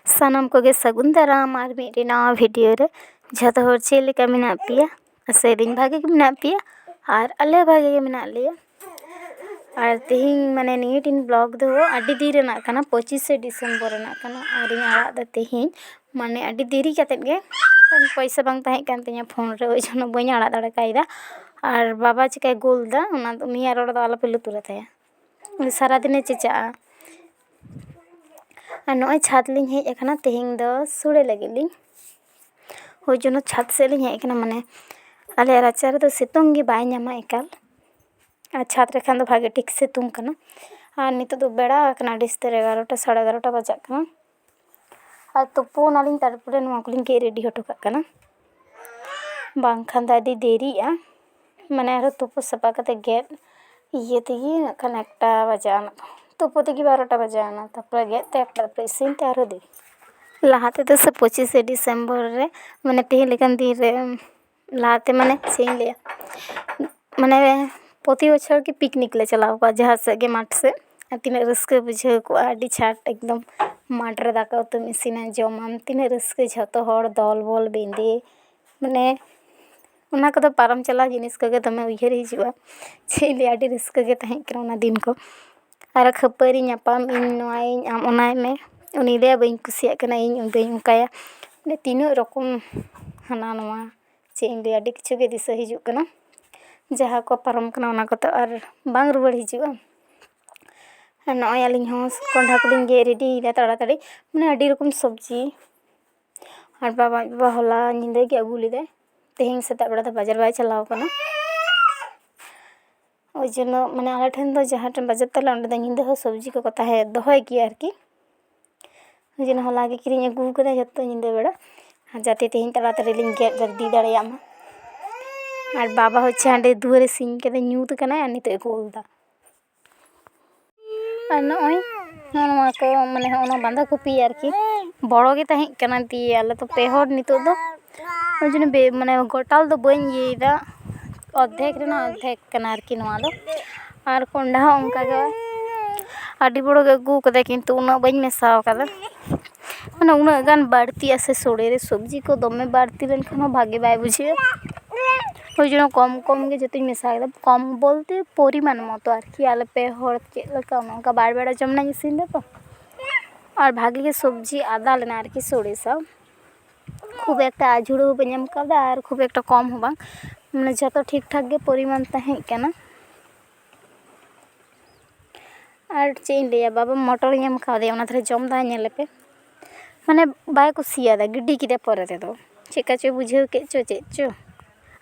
सानाम कोगे सगुन दाराम और मेरे नवा वीडियो रे झतो हर चेक लेका मेना पिया सेदिन भागे के मेना पिया और अले भागे के मेना लिया और तेहिं माने नियटिन ब्लॉग दो अड्डी दिन रेना कना 25 डिसेम्बर रेना कना और इन आड़ा द तेहिं माने अड्डी देरी कतेत गे पैसा बांग ताहें कान तिया फोन रे ओइ जनो बई आड़ा दाड़ा कायदा और बाबा चिकाय गोल दा ओना उनिया रोड द आलोपे लुतुरा थाया सारा दिने चेचा और नॉय छात लिंग हेज अकना तेहिं द सुड़े लगे लिंग ओइ जनो छात से लिंग हेज अकना माने आले राचा रे द सितुंग गे बाय ᱧᱟᱢᱟ एकाल और छात रे खान दो भागे ठीक सितुंग कना और नितो दो बेड़ा कना डिस्तर 11टा 11:30 बजाक कना और तुपो नालिंग तारपरे नवा कुलिंग के रेडी हटो काक कना बांग खान दा दी देरी आ माने आरो तुपो सपा कते गेट ये तेगी नखन एकटा बजाना तुपो तेगी 12टा बजाना तारपरे गेट ते एकटा इसिन ते आरो दे लाहाते तो सब 25 डिसेम्बर रे माने तेहि लेकन दिन रे लाहाते माने सेम ले माने प्रति बछर के पिकनिक ले चलाव को जहाँ से गे माठ से तीन रस्के बुझे को आडी छाट एकदम माठ रे दाका उतु इसिना जमाम तीन रस्के झतो हर दल बल बेंदे माने उना को पारम चला जिनिस को गे तमे उइहर हिजुआ छेले आडी रस्के गे ताहें कना उना दिन को आर खपरी ᱧᱟᱯᱟᱢ इन नोआई आम ओनाय में उनी ले बई कुसिया कना इन उदई उकाया ने तीनो रकम हाना नोआ चे इन ले आडी किछु गे दिस हिजु कना जहाँ को पारम कना उना को तो आर बांग रुवाड़ हिजुआ नॉय आलिंग हो कोंढा को लिंगे रेडी ले ताड़ाताड़ी माने आडी रकम सब्जी और बाबा होला निंदे के अगु लेदे तेहिं सेता बेड़ा द बाजार बाय चलाव कना ओइ जनो माने आले ठेन दो जहाँ ठेन बाजार तले ओंडे द निंदे हो सब्जी को कता है दोहय की आरकी ओइ जनो होला गे किरिंग अगु कदा जत्तो निंदे बेड़ा जाते तेहिं ताड़ाताड़ी लिंग गेट दी दाड़ेयामा और बाबा होच्छे हांडे दुआरे सिंग के ᱧᱩᱛ कना और नितो गोल दा और नॉय नोवा को माने होना बांधा कॉपी आरकी बड़ो गे ताहें कना ती आले तो पेहर नितो दो ओइ जनो बे माने गोटाल दो बई येदा अद्धेक रेना अद्धेक कना आरकी नोवा दो और कोंडा हो उनका गे आडी बड़ो गे अगु कदे किंतु उना बई मेसाव कदा माने उना गान बाड़ती आसे सोड़े रे सब्जी को दमे बाड़ती लेन खानो भागे बाय बुझे ओइ जनो कम कम गे जति मेसा गे कम बोलते परिमाण मतो आरकी आले पे हर चे लका उनका बार बेड़ा जमना इसिन दे तो और भागे के सब्जी आदा लेना आरकी सोड़े सा खूब एक आझुड़ो बनियम कदा और खूब एक कम हो बांग माने जतो ठीक ठाक गे परिमाण ताहें कना और चेन लिया बाबा मटर यम खा दे ओना थरे जम दा नेले पे माने बाय कुसिया दा गिड्डी किदे परे ते दो चेका चे बुझे के चो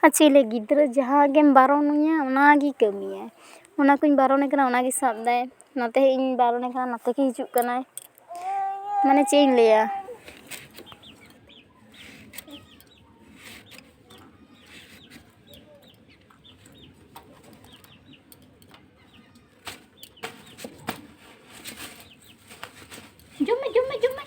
चेले गिद्र जहाँ गेम बारोनुया ओना गी कमिया ओना कुछ बारोने कना ओना गी साब दाय नते इन बारोने कना नते के हिजुक कना माने चेन लिया जुम्मे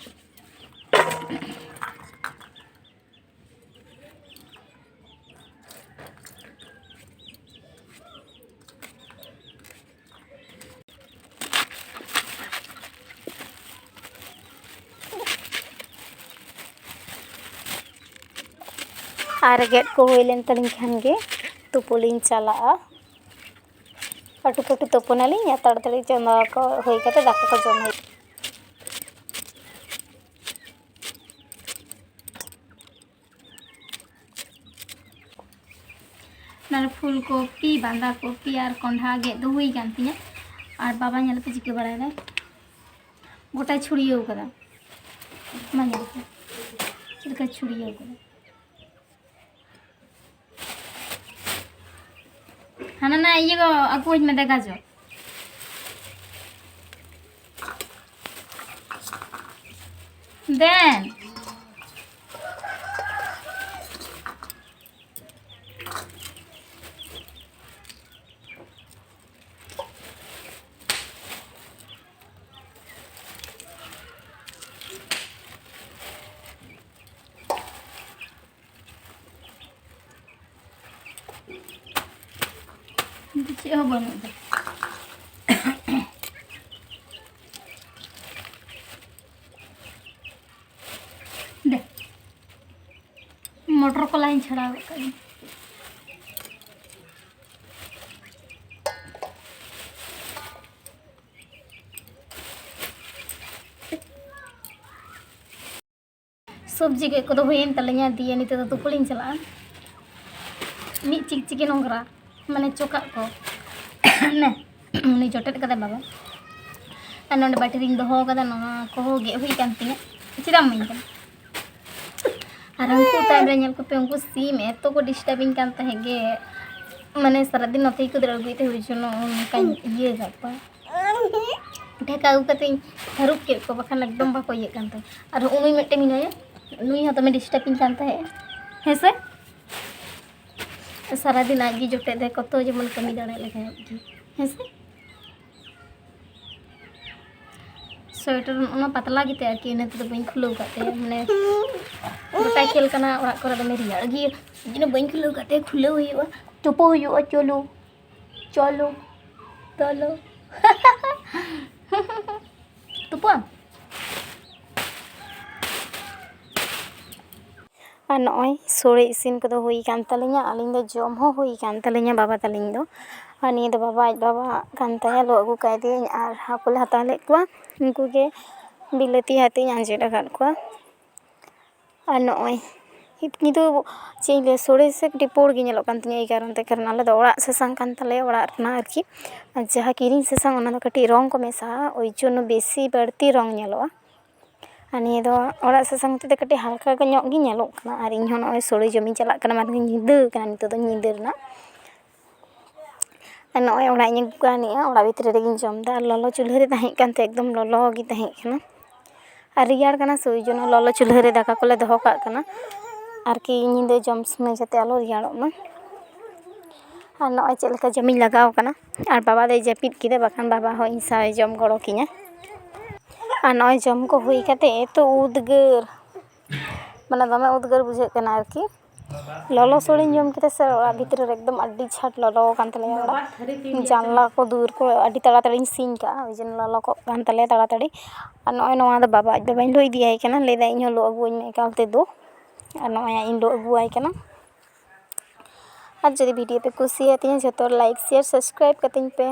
और गेट को होइलेन तलिंग खान गे तुपुलिंग चला पटु पटु तुपुनालिंग या तड़तड़ी चंदा को होई कते दाका को जम होई नाले फूल कोपी बांधा कोपी और कोंढा गे दो हुई कान तिया और बाबा नेल पे चिके बड़ाय दे गोटा छुड़ियो कदा माने चिलका छुड़ियो कदा हाना ना ये को अकोज में देखा जो देन चे हो बनू दे मटर को लाइन छड़ा करी सब्जी के को हुईन तलिया दिए नित तो तुपुलिन चला मी चिक नोंगरा माने चोका को ने उनी जोटेट कदे बाबा और नोंडे बाटी दो नोना को गे हुई कान तिने चिदा मई कान और उनको टाइम रे नेल को पे उनको सीम एतो को डिस्टर्बिंग कान तहे गे माने सारा दिन नते को दर गुइते हुई जनो उनका ये जापा ढेका उकते हरुप के को बखान एकदम बाको ये कान तहे और उनुई मिटे मिनाया नुई हतो में डिस्टर्बिंग कान तहे हेसे सारा दिन आगे जोटे दे कत जेमन कमी दाड़े लेके हेसे स्वेटर उना पतला गिते आरकी ने तो बइन खुलो काते माने गोटा खेल कना ओरा करे दमे रियाड़ गी जिने बइन खुलो काते खुलो हुआ चुपो हुआ चलो चलो चलो तुपा और नॉय सोड़े इसिन को हुई कान तलिया अलिंग दो जम हो हुई कान तलिया बाबा तलिंग दो और निये दो बाबा बाबा कान तया लो अगु काय दे और हाकुल हता ले कुआ उनको के बिलती हाथी आंजेड अकाद कुआ और नॉय इतनी तो चेले सोड़े से डिपोड़ गे नेलो कान तिया कारण ते कारण आले दो ओड़ा ससांग कान तले ओड़ा रना आरकी जहाँ किरिंग ससांग ओना दो कटी रंग को मेसा ओई जोनो बेसी बाड़ती रंग नेलोआ और निये दो ओड़ा ससांग ते कटी हल्का को ᱧᱚᱜ गी नेलोग कना और इन हों नॉय सोड़े जमी चलाक कना माने ᱧᱤᱫᱟᱹ कना नितो दो ᱧᱤᱫᱟᱹ रना और नॉय ओड़ा ᱤᱧ ᱟᱹᱜᱩ ᱠᱟᱱᱤᱟ ओड़ा भितर ᱨᱮᱜᱤᱧ ᱡᱚᱢᱫᱟ और ललो चूल्हे रे तहें कानते एकदम ललो गी तहें कना और रियाड़ कना सोई जोनो ललो चूल्हे रे दाका कोले दोहो काग कना आरकी ᱧᱤᱫᱟᱹ जम समय जाते आलो रियाड़ोग मा और नॉय चेद लेका जमी लगाव कना और बाबा दे जपिद किदे बाखान बाबा हो इन सावे जम गड़ो किया और नॉय जम को हुई काते तो उदगार माने दमे उदगार बुझे कना आरकी ललो सोड़ी जम किते से ओड़ा भितर रे एकदम अड्डी छाट ललो कान तले ओड़ा जानला को दूर को अड्डी ताड़ाताड़ी सीन का ओई जन ललो को कान तले ताड़ाताड़ी और नॉय नोआ दो बाबा आज बाबाई लो इदियाय कना लेदा इन लो अगुई मे एकालते दो और नॉय इन लो अगुआय कना और जदि वीडियो पे कुसियाती हैं जो तो लाइक शेयर सब्सक्राइब कतिन पे।